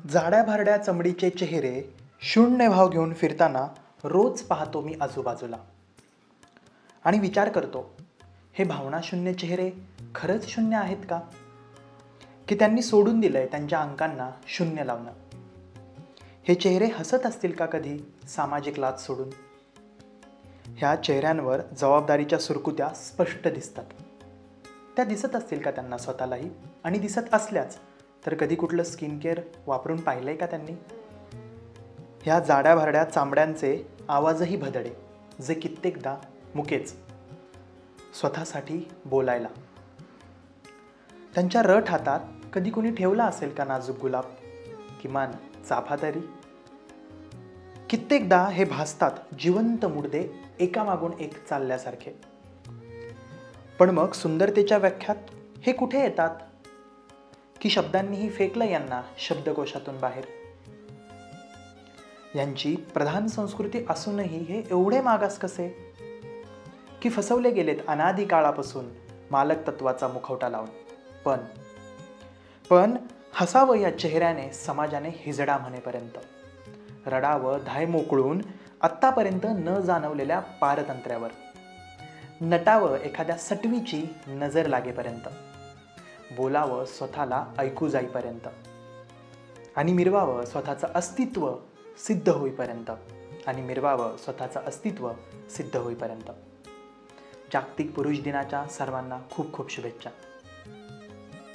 जाड्या भारड्या चमडीचे चेहरे शून्य भाव घेऊन फिरताना रोज पाहतो मी आजूबाजूला आणि विचार करतो, हे भावनाशून्य चेहरे खरंच शून्य आहेत का? की त्यांनी सोडून दिलंय त्यांच्या अंकांना शून्य लावणं? हे चेहरे हसत असतील का कधी सामाजिक लाज सोडून? ह्या चेहऱ्यांवर जबाबदारीच्या सुरकुत्या स्पष्ट दिसतात. त्या दिसत असतील का त्यांना स्वतःलाही? आणि दिसत असल्याच तर कधी कुठलं स्किन केअर वापरून पाहिलंय का त्यांनी? ह्या जाड्या भारड्या चांबड्यांचे आवाजही भदडे, जे कित्येकदा मुकेच स्वतःसाठी बोलायला. त्यांच्या रट हातात कधी कोणी ठेवला असेल का नाजूक गुलाब, किमान चाफा तरी? कित्येकदा हे भासतात जिवंत मुडदे एकामागून एक चालल्यासारखे. पण मग सुंदरतेच्या व्याख्यात हे कुठे येतात? की शब्दांनीही फेकलं यांना शब्दकोशातून बाहेर? यांची प्रधान संस्कृती असूनही हे एवढे मागास कसे? की फसवले गेलेत अनादी काळापासून मालक तत्वाचा मुखवटा लावून. पण हसावं या चेहऱ्याने समाजाने हिजडा म्हणेपर्यंत, रडावं धाय मोकळून आत्तापर्यंत न जाणवलेल्या पारतंत्र्यावर, नटावं एखाद्या सटवीची नजर लागेपर्यंत, बोलावं स्वतःला ऐकू जाईपर्यंत, आणि मिरवावं स्वतःचं अस्तित्व सिद्ध होईपर्यंत, जागतिक पुरुष दिनाच्या सर्वांना खूप खूप शुभेच्छा.